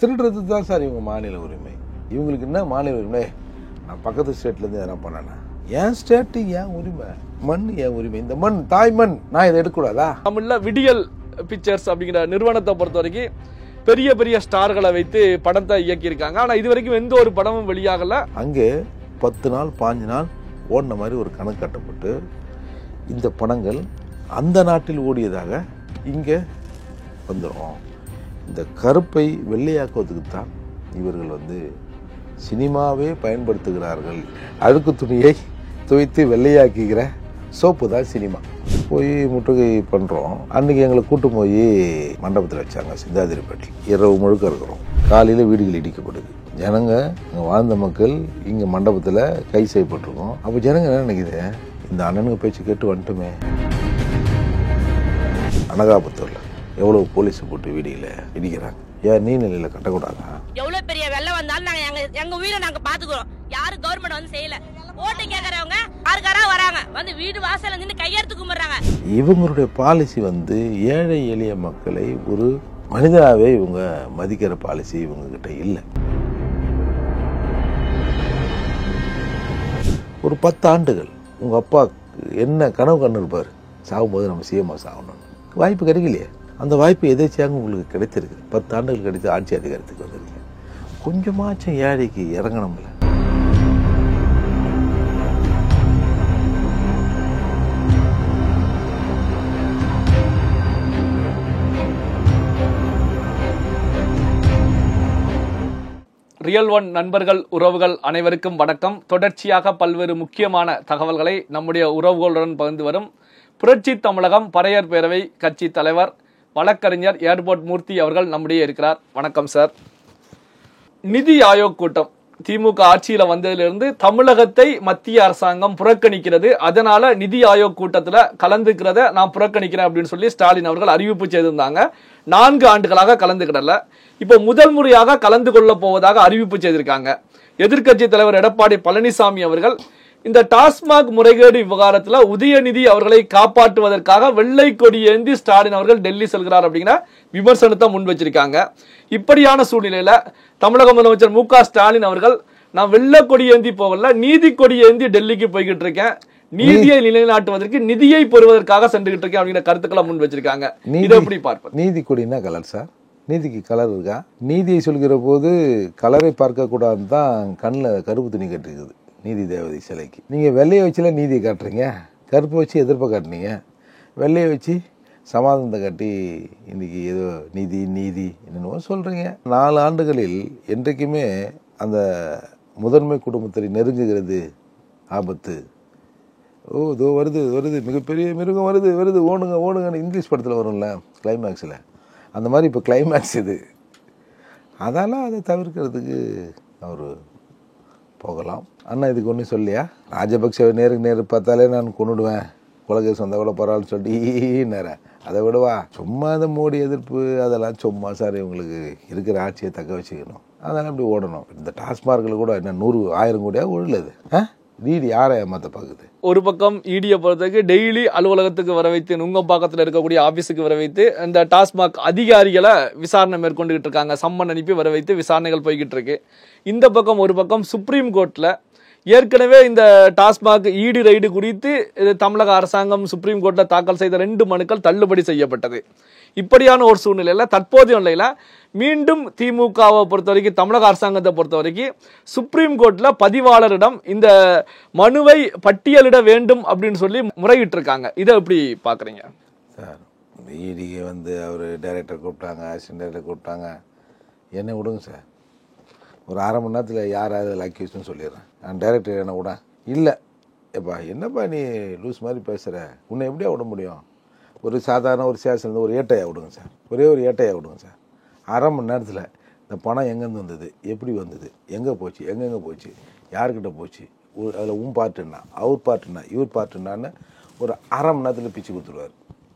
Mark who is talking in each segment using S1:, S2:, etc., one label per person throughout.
S1: திருடுறது தான் சார் இவங்க மாநில உரிமை. இவங்களுக்கு என்ன மாநில உரிமை? நான் பக்கத்து ஸ்டேட்லேருந்து எதனா பண்ணேன்னா என் ஸ்டேட்டு என் உரிமை, மண் என் உரிமை, இந்த மண் தாய் மண், நான் இதை எடுக்கக்கூடாதா?
S2: தமிழ்ல விடியல் பிக்சர்ஸ் அப்படிங்கிற நிறுவனத்தை பொறுத்த வரைக்கும் பெரிய பெரிய ஸ்டார்களை வைத்து படத்தை இயக்கியிருக்காங்க. ஆனால் இது வரைக்கும் எந்த ஒரு படமும் வெளியாகல.
S1: அங்கே 10 நாள் 5 நாள் ஓடின மாதிரி ஒரு கணக்கு கட்டப்பட்டு இந்த படங்கள் அந்த நாட்டில் ஓடியதாக இங்கே வந்துடும். இந்த கருப்பை வெள்ளையாக்குவதுக்கு தான் இவர்கள் சினிமாவே பயன்படுத்துகிறார்கள். அழுக்கு துணியை துவைத்து வெள்ளையாக்குகிற சோப்பு தான் சினிமா. போய் முற்றுகை பண்ணுறோம். அன்றைக்கி எங்களை கூட்டு போய் மண்டபத்தில் வச்சாங்க சிந்தாதிரிப்பேட்டில். இரவு முழுக்க இருக்கிறோம். காலையில் வீடுகள் இடிக்கப்படுது. ஜனங்க இங்கே வாழ்ந்த மக்கள் இங்கே மண்டபத்தில் கை செய்யப்பட்டிருக்கோம். அப்போ ஜனங்க என்ன நினைக்குது, இந்த அண்ணனுக்கு பேச்சு கேட்டு வந்துட்டுமே. அனகாபுத்தூரில் எவ்வளோ போலீஸை போட்டு வீடியில் இடிக்கிறாங்க. ஏன் நீர்நிலையில் கட்டக்கூடாதா?
S3: எவ்வளவு பெரிய வெள்ளம் வந்தாலும் நாங்க எங்க உயிரை நாங்க பாத்துக்கிறோம். யாரும் கவர்மெண்ட் செய்யல. ஓட்டு கேட்கறவங்க யாருக்காரா வராங்க, வீடு வாசல்ல நின்று கையெடுத்து கும்பிடுறாங்க.
S1: இவங்களுடைய பாலிசி ஏழை எளிய மக்களை ஒரு மனிதனாவே இவங்க மதிக்கிற பாலிசி இவங்க கிட்ட இல்லை. ஒரு 10 ஆண்டுகள் உங்க அப்பா என்ன கனவு கண்ணு இருப்பாரு, சாகும்போது நம்ம சிஎம்ஆ சாகணும். வாய்ப்பு கிடைக்கலையே. அந்த வாய்ப்பு எதேச்சியாக உங்களுக்கு கிடைத்திருக்கு. 10 ஆண்டுகள் கிடைத்து ஆட்சி அதிகாரத்துக்கு வந்திருக்கு. கொஞ்சமாச்சும் ஏழைக்கு இறங்கணும்ல.
S2: ரியல் ஒன் நண்பர்கள் உறவுகள் அனைவருக்கும் வணக்கம். தொடர்ச்சியாக பல்வேறு முக்கியமான தகவல்களை நம்முடைய உறவுகளுடன் பகிர்ந்து வரும் புரட்சி தமிழகம் பறையர் பேரவை கட்சி தலைவர் வழக்கறிஞர் ஏர்போர்ட் மூர்த்தி அவர்கள் நம்முடைய இருக்கிறார். வணக்கம் சார். நிதி ஆயோக் கூட்டம் திமுக ஆட்சியில வந்ததிலிருந்து தமிழகத்தை மத்திய அரசாங்கம் புறக்கணிக்கிறது. அதனால நிதி ஆயோக் கூட்டத்துல கலந்துக்கிறத நான் புறக்கணிக்கிறேன் அப்படின்னு சொல்லி ஸ்டாலின் அவர்கள் அறிவிப்பு செய்திருந்தாங்க. 4 ஆண்டுகளாக கலந்துக்கிடல. இப்போ முதல் முறையாக கலந்து கொள்ள போவதாக அறிவிப்பு செய்திருக்காங்க. எதிர்க்கட்சி தலைவர் எடப்பாடி பழனிசாமி அவர்கள் இந்த டாஸ்மாக் முறைகேடு விவகாரத்துல உதயநிதி அவர்களை காப்பாற்றுவதற்காக வெள்ளை கொடி ஏந்தி ஸ்டாலின் அவர்கள் டெல்லி செல்கிறார் அப்படிங்கிற விமர்சனத்தை முன் வச்சிருக்காங்க. இப்படியான சூழ்நிலையில தமிழக முதலமைச்சர் மு க ஸ்டாலின் அவர்கள் நான் வெள்ளை கொடி ஏந்தி போகல, நீதி கொடி ஏந்தி டெல்லிக்கு போய்கிட்டு இருக்கேன், நீதியை நிலைநாட்டுவதற்கு நிதியை பெறுவதற்காக சென்றுகிட்டு இருக்கேன் அப்படிங்கிற கருத்துக்களை முன் வச்சிருக்காங்க. இதை எப்படி பார்ப்பது?
S1: நீதி கொடினா கலர் சார். நீதிக்கு கலர் இருக்கா? நீதியை சொல்கிற போது கலரை பார்க்க கூடாதுன்னு தான் கண்ணில் கருப்பு துணி கட்டிருக்குது நீதி தேவதை சிலைக்கு. நீங்கள் வெள்ளையை வச்சுல நீதியை காட்டுறீங்க, கருப்பை வச்சு எதிர்ப்பை காட்டுனீங்க, வெள்ளையை வச்சு சமாதானத்தை காட்டி இன்னைக்கு ஏதோ நீதி நீதி என்னென்னவோ சொல்கிறீங்க. 4 ஆண்டுகளில் என்றைக்குமே அந்த முதன்மை குடும்பத்தை நெருங்குகிறது ஆபத்து. ஓ இதோ வருது வருது, மிகப்பெரிய மிருகம் வருது வருது, ஓடுங்க ஓடுங்கன்னு இங்கிலீஷ் படத்தில் வரும்ல கிளைமேக்ஸில், அந்த மாதிரி இப்போ கிளைமேக்ஸ் இது. அதெல்லாம் அதை தவிர்க்கிறதுக்கு அவர் போகலாம். அண்ணா இதுக்கு ஒன்றும் சொல்லியா? ராஜபக்சவை நேருக்கு நேரு பார்த்தாலே நான் கொண்டுடுவேன், குலகேஸ் வந்தால் கூட பரவாயில்ல சொல்லிட்டு நேரம் அதை விடுவா. சும்மா இந்த மோடி எதிர்ப்பு அதெல்லாம் சும்மா சார். இவங்களுக்கு இருக்கிற ஆட்சியை தக்க வச்சுக்கணும், அதெல்லாம் அப்படி ஓடணும். இந்த டாஸ்மார்க்கில் கூட என்ன 100,000 கோடியாக ஒழுகுது. நீதி யாரை ஏமாத்த பார்க்குது?
S2: ஒரு பக்கம் இடியை பொறுத்தவரைக்கு டெய்லி அலுவலகத்துக்கு வர வைத்து, நுங்கம்பாக்கத்தில் இருக்கக்கூடிய ஆபீஸுக்கு வர வைத்து இந்த டாஸ்மாக் அதிகாரிகளை விசாரணை மேற்கொண்டுகிட்டு இருக்காங்க. சம்மன் அனுப்பி வர வைத்து விசாரணைகள் போய்கிட்டு இருக்கு. இந்த பக்கம் ஒரு பக்கம் சுப்ரீம் கோர்ட்ல ஏற்கனவே இந்த டாஸ்மாக் ஈடு ரைடு குறித்து தமிழக அரசாங்கம் சுப்ரீம் கோர்ட்ல தாக்கல் செய்த 2 மனுக்கள் தள்ளுபடி செய்யப்பட்டது. இப்படியான ஒரு சூழ்நிலையில தற்போதைய நிலையில மீண்டும் திமுகவை பொறுத்த வரைக்கும், தமிழக அரசாங்கத்தை பொறுத்த வரைக்கும் சுப்ரீம் கோர்ட்ல பதிவாளரிடம் இந்த மனுவை பட்டியலிட வேண்டும் அப்படின்னு சொல்லி முறையிட்டு இருக்காங்க. இதை எப்படி பாக்குறீங்க
S1: சார்? ஈடிக்கு அவர் டைரக்டர் கூப்பிட்டாங்க, அசிஸ்டன்ட் டைரக்டர் கூப்பிட்டாங்க, என்ன விடுங்க சார். ஒரு 1/2 மணி நேரத்தில் யாராவது அக்யூஸ்ன்னு சொல்லிடுறேன். நான் டைரக்டர் என்ன விட இல்லை. எப்பா என்னப்பா நீ லூஸ் மாதிரி பேசுகிற, உன்னை எப்படியா விட முடியும்? ஒரு சாதாரண ஒரு ஸ்டேஷன்லேருந்து ஒரு ஏட்டையாக விடுங்க சார், ஒரே ஒரு ஏட்டையாக விடுங்க சார். 1/2 மணி நேரத்தில் இந்த பணம் எங்கேருந்து வந்தது, எப்படி வந்தது, எங்கே போச்சு, எங்கெங்கே போச்சு, யார்கிட்ட போச்சு, அதில் பார்ட்டுன்னா அவர் பார்ட்டுன்னா இவர் பார்ட்டுன்னான்னு ஒரு 1/2 மணி நேரத்தில் பிச்சு கொடுத்துருவார்.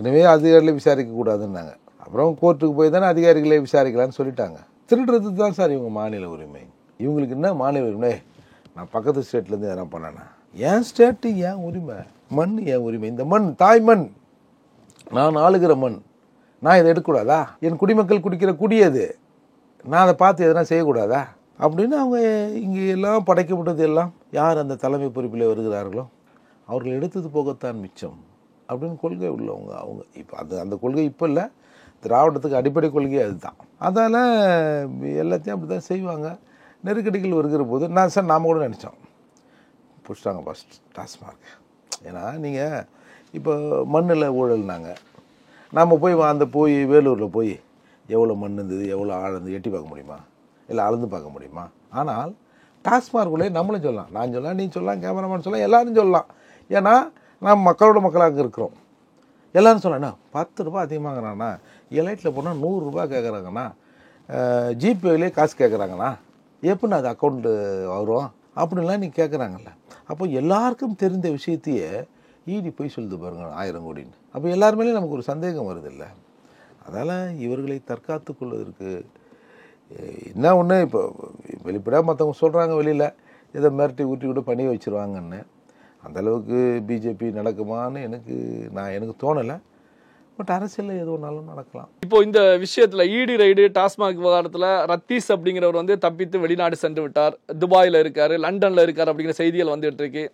S1: எனவே அதிகாரிகளை விசாரிக்கக்கூடாதுன்னாங்க. அப்புறம் கோர்ட்டுக்கு போய் தானே அதிகாரிகளை விசாரிக்கலான்னு சொல்லிட்டாங்க. திருடுறது தான் சார் இவங்க மாநில உரிமை. இவங்களுக்கு என்ன மாநில உரிமை? நான் பக்கத்து ஸ்டேட்லேருந்து எதனா பண்ணேன்னா என் ஸ்டேட்டு என் உரிமை, மண் என் உரிமை, இந்த மண் தாய் மண், நான் ஆளுகிற மண், நான் இதை எடுக்கக்கூடாதா? என் குடிமக்கள் குடிக்கிற குடி அது, நான் அதை பார்த்து எதனா செய்யக்கூடாதா அப்படின்னு அவங்க இங்கே எல்லாம் படைக்கப்பட்டது எல்லாம் யார் அந்த தலைமை பொறுப்பில் வருகிறார்களோ அவர்கள் எடுத்தது போகத்தான் மிச்சம் அப்படின்னு கொள்கை உள்ளவங்க அவங்க. இப்போ அந்த கொள்கை இப்போ இல்லை, திராவிடத்துக்கு அடிப்படை கொள்கை அதுதான். அதால் எல்லாத்தையும் அப்படி தான் செய்வாங்க. நெருக்கடிகள் வருகிற போது நாம் கூட நினச்சோம் பிடிச்சிட்டாங்க ஃபஸ்ட் டாஸ்மார்க். ஏன்னா நீங்கள் இப்போ மண்ணில் ஊழல்னாங்க, நாம் போய் வேலூரில் போய் எவ்வளோ மண் இருந்தது எவ்வளோ ஆழம் இருந்தது எட்டி பார்க்க முடியுமா, இல்லை அளந்து பார்க்க முடியுமா? ஆனால் டாஸ்மார்க்குள்ளே நம்மளும் சொல்லலாம், நான் சொல்லலாம், நீ சொல்லலாம், கேமராமேன் சொல்லலாம், எல்லோரும் சொல்லலாம். ஏன்னா நாம் மக்களோட மக்களாக இருக்கிறோம். எல்லோரும் சொல்லண்ணா 10 ரூபா அதிகமாகறாண்ணா, எலைட்டில் போனால் 100 ரூபா கேட்குறாங்கண்ணா, ஜிபேவிலே காசு கேட்குறாங்கண்ணா, எப்படின்னா அது அக்கௌண்ட்டு வரும் அப்படின்லாம் நீ கேட்குறாங்கல்ல. அப்போ எல்லாருக்கும் தெரிந்த விஷயத்தையே ஈடி போய் சொல்லுது பாருங்க 1000 கோடின்னு. அப்போ எல்லாருமே நமக்கு ஒரு சந்தேகம் வருது இல்லை. அதனால் இவர்களை தற்காத்து கொள்வதற்கு என்ன ஒன்று, இப்போ வெளிப்படையாக மற்றவங்க சொல்கிறாங்க வெளியில் இதை மிரட்டி ஊற்றி கூட பண்ணி வச்சுருவாங்கன்னு. அந்தளவுக்கு பிஜேபி நடக்குமான்னு எனக்கு தோணலை. பட் அரசியலில் எது ஒன்றாலும் நடக்கலாம்.
S2: இப்போ இந்த விஷயத்துல இடி ரைடு டாஸ்மாக் விவகாரத்துல ரத்தீஷ் அப்படிங்கிறவர் வந்து தப்பித்து வெளிநாடு சென்று விட்டார், துபாயில் இருக்காரு, லண்டன்ல இருக்காரு அப்படிங்கிற செய்திகள் வந்துட்டு இருக்கு.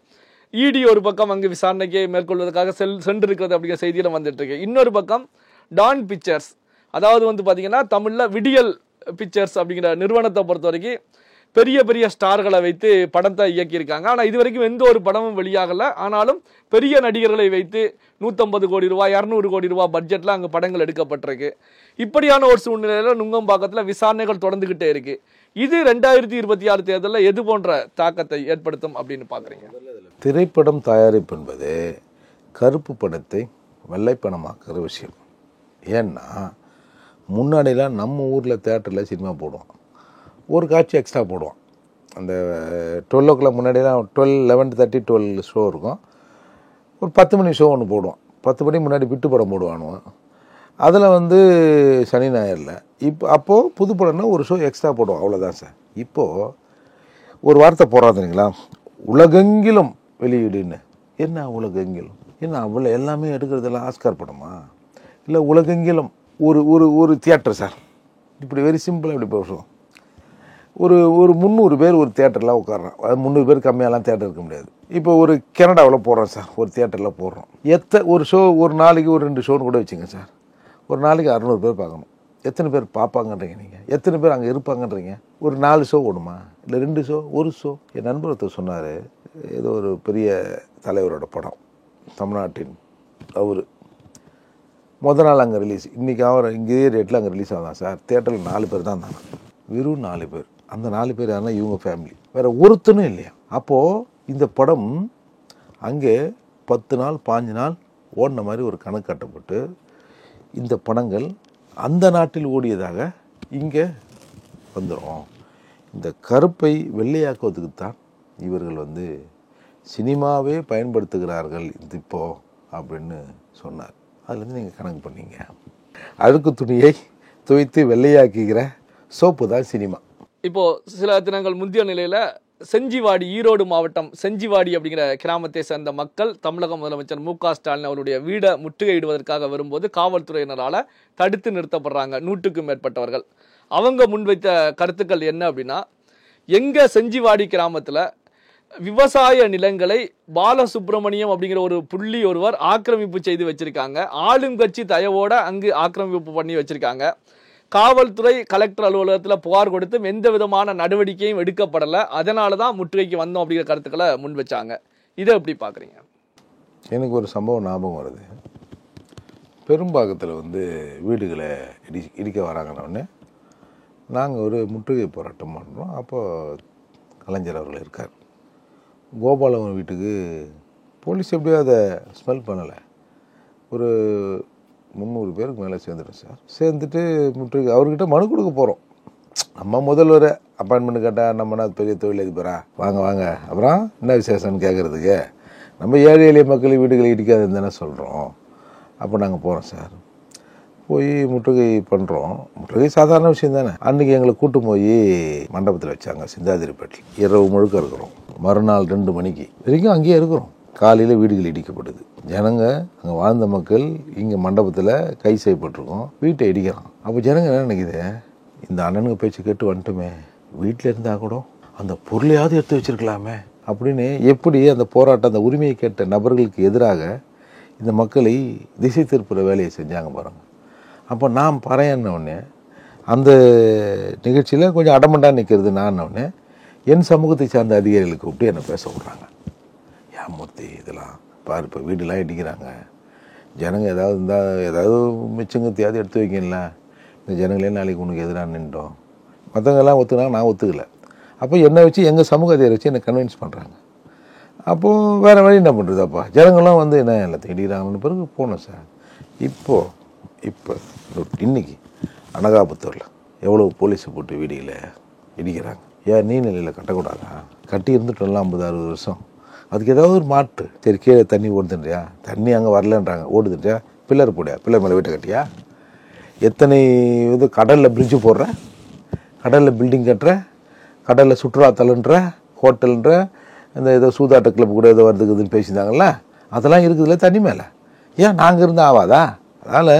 S2: இடி ஒரு பக்கம் அங்கு விசாரணைக்கு மேற்கொள்வதற்காக சென்றிருக்கிறது அப்படிங்கிற செய்தியில வந்துட்டு இருக்கு. இன்னொரு பக்கம் டான் பிக்சர்ஸ், அதாவது வந்து பாத்தீங்கன்னா தமிழ்ல விடியல் பிக்சர்ஸ் அப்படிங்கிற நிறுவனத்தை பொறுத்த வரைக்கும் பெரிய பெரிய ஸ்டார்களை வைத்து படத்தை இயக்கியிருக்காங்க. ஆனால் இது வரைக்கும் எந்த ஒரு படமும் வெளியாகலை. ஆனாலும் பெரிய நடிகர்களை வைத்து 150 கோடி ரூபாய் 200 கோடி ரூபாய் பட்ஜெட்டில் அங்கே படங்கள் எடுக்கப்பட்டிருக்கு. இப்படியான ஒரு சூழ்நிலையில் நுங்கம்பாக்கத்தில் விசாரணைகள் தொடர்ந்துகிட்டே இருக்கு. இது 2026 தேர்தலில் எது போன்ற தாக்கத்தை ஏற்படுத்தும் அப்படின்னு பார்க்குறீங்க?
S1: திரைப்படம் தயாரிப்பு என்பது கருப்பு படத்தை வெள்ளைப்பணமாக்குற விஷயம். ஏன்னா முன்னாடிலாம் நம்ம ஊரில் தேட்டரில் சினிமா போடுவோம், ஒரு காட்சி எக்ஸ்ட்ரா போடுவோம். அந்த 12 o'clock முன்னாடிலாம் 11:30 12 ஷோ இருக்கும். ஒரு 10 மணி ஷோ ஒன்று போடுவோம். 10 மணி முன்னாடி விட்டு படம் போடுவானுவோம். அதில் வந்து சனி ஞாயிறில் அப்போது புது படம்னா ஒரு ஷோ எக்ஸ்ட்ரா போடுவோம், அவ்வளோதான் சார். இப்போது ஒரு வார்த்தை போடுறாதுங்களா, உலகெங்கிலும் வெளியீடுன்னு. என்ன உலகெங்கிலும் என்ன அவ்வளோ எல்லாமே எடுக்கிறதெல்லாம் ஆஸ்கார் படமா, இல்லை உலகெங்கிலும் ஒரு ஒரு ஒரு தியேட்டர் சார். இப்படி வெரி சிம்பிளாக இப்படி போடுவோம். ஒரு 300 பேர் ஒரு தியேட்டரில் உட்காடுறோம். அது 300 பேர் கம்மியாலாம் தியேட்டர் இருக்க முடியாது. இப்போ ஒரு கனடாவில் போடுறோம் சார், ஒரு தியேட்டரில் போடுறோம். ஒரு ஷோ ஒரு நாளைக்கு ஒரு 2 ஷோன்னு கூட வச்சுங்க சார். ஒரு நாளைக்கு 600 பேர் பார்க்கணும். எத்தனை பேர் பார்ப்பாங்கன்றீங்க நீங்கள்? எத்தனை பேர் அங்கே இருப்பாங்கன்றீங்க? ஒரு 4 ஷோ ஓடுமா, இல்லை 2 ஷோ, 1 ஷோ? என் நண்பர் ஒருத்தர் சொன்னார், ஏதோ ஒரு பெரிய தலைவரோட படம் தமிழ்நாட்டின், அவர் முதல் நாள் அங்கே ரிலீஸ், இன்றைக்கி அவர் இங்கேயே ரேட்டில் அங்கே ரிலீஸ் ஆகலாம் சார். தியேட்டரில் 4 பேர் தான் இருந்தாங்க, வெறும் 4 பேர். அந்த 4 பேர் யாருன்னா இவங்க ஃபேமிலி, வேறு ஒருத்தனும் இல்லையா. அப்போது இந்த படம் அங்கே 10 நாள் 15 நாள் ஓடின மாதிரி ஒரு கணக்கு கட்டப்பட்டு இந்த படங்கள் அந்த நாட்டில் ஓடியதாக இங்கே வந்துடும். இந்த கருப்பை வெள்ளையாக்குவதுக்கு தான் இவர்கள் வந்து சினிமாவே பயன்படுத்துகிறார்கள் இப்போ அப்படின்னு சொன்னார். அதுலேருந்து நீங்கள் கணக்கு பண்ணீங்க, அழுக்கு துணியை துவைத்து வெள்ளையாக்குகிற சோப்பு தான் சினிமா.
S2: இப்போ சில தினங்கள் முந்தைய நிலையில செஞ்சிவாடி, ஈரோடு மாவட்டம் செஞ்சிவாடி அப்படிங்கிற கிராமத்தை சேர்ந்த மக்கள் தமிழக முதலமைச்சர் மு.க. ஸ்டாலின் அவருடைய வீடை முற்றுகையிடுவதற்காக வரும்போது காவல்துறையினரால் தடுத்து நிறுத்தப்படுறாங்க 100க்கும் மேற்பட்டவர்கள். அவங்க முன்வைத்த கருத்துக்கள் என்ன அப்படின்னா, எங்க செஞ்சிவாடி கிராமத்தில் விவசாய நிலங்களை பாலசுப்ரமணியம் அப்படிங்கிற ஒரு புள்ளி ஒருவர் ஆக்கிரமிப்பு செய்து வச்சிருக்காங்க. ஆளுங்கட்சி தயவோட அங்கு ஆக்கிரமிப்பு பண்ணி வச்சிருக்காங்க. காவல்துறை கலெக்டர் அலுவலகத்தில் புகார் கொடுத்தும் எந்த விதமான நடவடிக்கையும் எடுக்கப்படலை. அதனால தான் முற்றுகைக்கு வந்தோம் அப்படிங்கிற கருத்துக்களை முன் வச்சாங்க. இதை எப்படி பார்க்குறீங்க?
S1: எனக்கு ஒரு சம்பவம் ஞாபகம் வருது. பெரும்பாக்கத்தில் வந்து வீடுகளை இடிக்க வராங்கன்னொடனே நாங்கள் ஒரு முற்றுகை போராட்டம் பண்ணுறோம். அப்போது கலைஞர் அவர்கள் இருக்கார். கோபாலவன் வீட்டுக்கு போலீஸ் எப்படியோ அதை ஸ்மெல் பண்ணலை, ஒரு 300 பேருக்கு மேலே சேர்ந்துட்டோம் சார். சேர்ந்துட்டு முற்றுகை அவர்கிட்ட மனு கொடுக்க போகிறோம். நம்ம முதல்வர் அப்பாயின்மெண்ட் கேட்டால் நம்மனா பெரிய தொழிலதிபரா, வாங்க வாங்க அப்புறம் என்ன விசேஷம்னு கேட்குறதுக்கு நம்ம ஏழை எளிய மக்கள் வீடுகளை இடிக்காதுன்னு தானே சொல்கிறோம். அப்போ நாங்கள் போகிறோம் சார். போய் முற்றுகை பண்ணுறோம். முற்றுகை சாதாரண விஷயம் தானே. அன்றைக்கி எங்களை கூட்டு போய் மண்டபத்தில் வச்சாங்க சிந்தாதிரிப்பேட்டில். இரவு முழுக்க இருக்கிறோம். மறுநாள் 2 மணிக்கு வரைக்கும் அங்கேயே இருக்கிறோம். காலையில் வீடுகள் இடிக்கப்படுது. ஜனங்க அங்கே வாழ்ந்த மக்கள் இங்கே மண்டபத்தில் கை செய்யப்பட்டிருக்கோம், வீட்டை இடிக்கிறான். அப்போ ஜனங்க என்ன நினைக்குது, இந்த அண்ணனுங்க பேச்சு கேட்டு வந்துட்டுமே, வீட்டில் இருந்தால் கூட அந்த பொருளையாவது எடுத்து வச்சிருக்கலாமே அப்படின்னு எப்படி அந்த போராட்டம், அந்த உரிமையை கேட்ட நபர்களுக்கு எதிராக இந்த மக்களை திசை திருப்புற வேலையை செஞ்சாங்க பாருங்க. அப்போ நான் பறையன்னொடனே அந்த நிகழ்ச்சியில் கொஞ்சம் அடமண்டாக நிற்கிறது நான்னொடனே என் சமூகத்தை சார்ந்த அதிகாரிகளுக்கு கூப்பிட்டு என்னை பேச விட்றாங்க. ஏன் மூர்த்தி இதெல்லாம் பாரு, இப்போ வீடெல்லாம் இடிக்கிறாங்க, ஜனங்க ஏதாவது இருந்தால் ஏதாவது மிச்சங்கத்தையாவது எடுத்து வைக்கல, இந்த ஜனங்களே நாளைக்கு உனக்கு எதிராக நின்றோம். மற்றவங்கெல்லாம் ஒத்துனாங்க, நான் ஒத்துக்கலை. அப்போ என்னை வச்சு எங்கள் சமூக அதிகாரி வச்சு என்னை கன்வின்ஸ் பண்ணுறாங்க. அப்போது வேறு வழி என்ன பண்ணுறதாப்பா, ஜனங்கள்லாம் வந்து என்ன எல்லாத்தையும் இடிக்கிறாங்கன்னு பிறகு போனோம் சார். இப்போ இன்னைக்கு அனகாபுத்தூரில் எவ்வளோ போலீஸை போட்டு வீடியில் இடிக்கிறாங்க. ஏன் நீர்நிலையில் கட்டக்கூடாதா? கட்டி இருந்துட்டோம்ல 50-60 வருஷம், அதுக்கு ஏதாவது ஒரு மாற்று. சரி, கீழே தண்ணி ஓடுதுன்றியா, தண்ணி அங்கே வரலன்றாங்க, ஓடுதுன்றியா, பில்லர் போடியா, பில்லர் மேலே வீட்டை கட்டியா? எத்தனை இது கடலில் பிரிட்ஜு போடுற, கடலில் பில்டிங் கட்டுற, கடலில் சுற்றுலாத்தலன்ற, ஹோட்டல்ன்ற, இந்த ஏதோ சூதாட்ட கிளப் கூட ஏதோ வருதுக்குதுன்னு பேசியிருந்தாங்கல்ல, அதெல்லாம் இருக்குதுல்ல தண்ணி மேலே. ஏன் நாங்கள் இருந்தால் ஆவாதா? அதனால்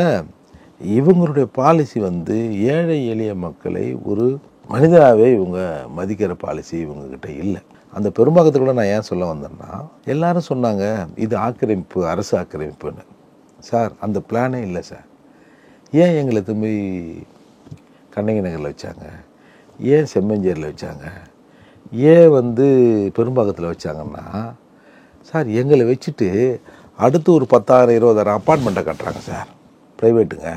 S1: இவங்களுடைய பாலிசி வந்து ஏழை எளிய மக்களை ஒரு மனிதனாகவே இவங்க மதிக்கிற பாலிசி இவங்கக்கிட்ட இல்லை. அந்த பெரும்பாக்கத்தில் கூட நான் ஏன் சொல்ல வந்தேன்னா, எல்லாரும் சொன்னாங்க இது ஆக்கிரமிப்பு, அரசு ஆக்கிரமிப்புன்னு. சார், அந்த பிளானே இல்லை சார். ஏன் எங்களை திரும்பி கண்ணகி நகரில் வச்சாங்க, ஏன் செம்மஞ்சேரியில் வச்சாங்க, ஏன் வந்து பெரும்பாக்கத்தில் வச்சாங்கன்னா, சார் எங்களை வச்சுட்டு அடுத்து ஒரு 10,000-20,000 அப்பார்ட்மெண்ட்டை கட்டுறாங்க சார், ப்ரைவேட்டுங்க.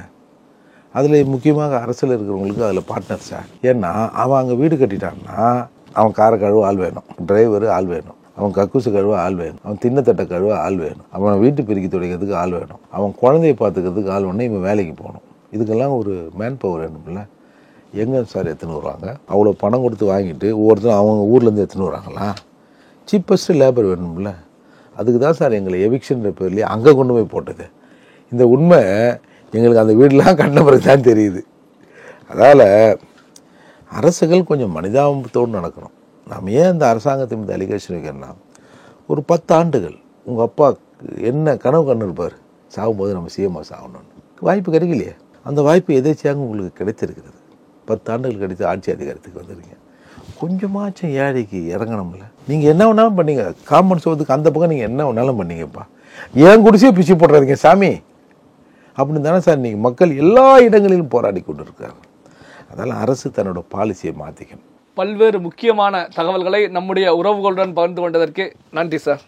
S1: அதில் முக்கியமாக அரசில் இருக்கிறவங்களுக்கு அதில் பார்ட்னர் சார். ஏன்னா அவன் அங்கே வீடு கட்டிட்டான்னா அவன் காரை கழுவ ஆள் வேணும், டிரைவரு ஆள் வேணும், அவன் கக்கூசு கழுவ ஆள் வேணும், அவன் தின்னத்தட்டை கழுவ ஆள் வேணும், அவன் வீட்டு பெருக்கி துடைக்கிறதுக்கு ஆள் வேணும், அவன் குழந்தைய பார்த்துக்கிறதுக்கு ஆள் வேணும், இவன் வேலைக்கு போகணும். இதுக்கெல்லாம் ஒரு மேன் பவர் வேணும்ல. எங்கே சார் எடுத்துன்னு வருவாங்க? அவ்வளோ பணம் கொடுத்து வாங்கிட்டு ஒவ்வொருத்தரும் அவங்க ஊர்லேருந்து எடுத்துன்னு வராங்களா? சீப்பஸ்ட்டு லேபர் வேணும்ல. அதுக்கு தான் சார் எங்களை எவிக்ஷன்ற பேர்லேயே அங்கே கொண்டு போய் போட்டது. இந்த உண்மை எங்களுக்கு அந்த வீடெலாம் கண்ட பிறகு தான் தெரியுது. அதனால் அரசுகள் கொஞ்சம் மனிதாபத்தோடு நடக்கணும். நாம் ஏன் இந்த அரசாங்கத்தை மீது அலிகேஷன் வைக்கிறோன்னா, ஒரு 10 ஆண்டுகள் உங்கள் அப்பா என்ன கனவு கண்ணு இருப்பார், சாகும்போது நம்ம சிஎம்மாக சாகணும்னு. வாய்ப்பு கிடைக்கலையே. அந்த வாய்ப்பு எதேச்சியாக உங்களுக்கு கிடைத்திருக்கிறது. 10 ஆண்டுகள் கிடைத்து ஆட்சி அதிகாரத்துக்கு வந்துருங்க. கொஞ்சமாச்சும் ஏழைக்கு இறங்கணும்ல. நீங்கள் என்ன வேணாலும் பண்ணீங்க, காம்பவுண்ட் சோத்துக்கு அந்த பக்கம் நீங்கள் என்ன வேணாலும் பண்ணீங்கப்பா, ஏன் குடிசையே பிச்சு போடுறாதீங்க சாமி அப்படின்னு தானே சார் இன்றைக்கி மக்கள் எல்லா இடங்களிலும் போராடி கொண்டு இருக்காங்க. அதனால் அரசு தன்னோட பாலிசியை மாற்றிக்கணும்.
S2: பல்வேறு முக்கியமான தகவல்களை நம்முடைய உறவுகளுடன் பகிர்ந்து கொண்டதற்கு நன்றி சார்.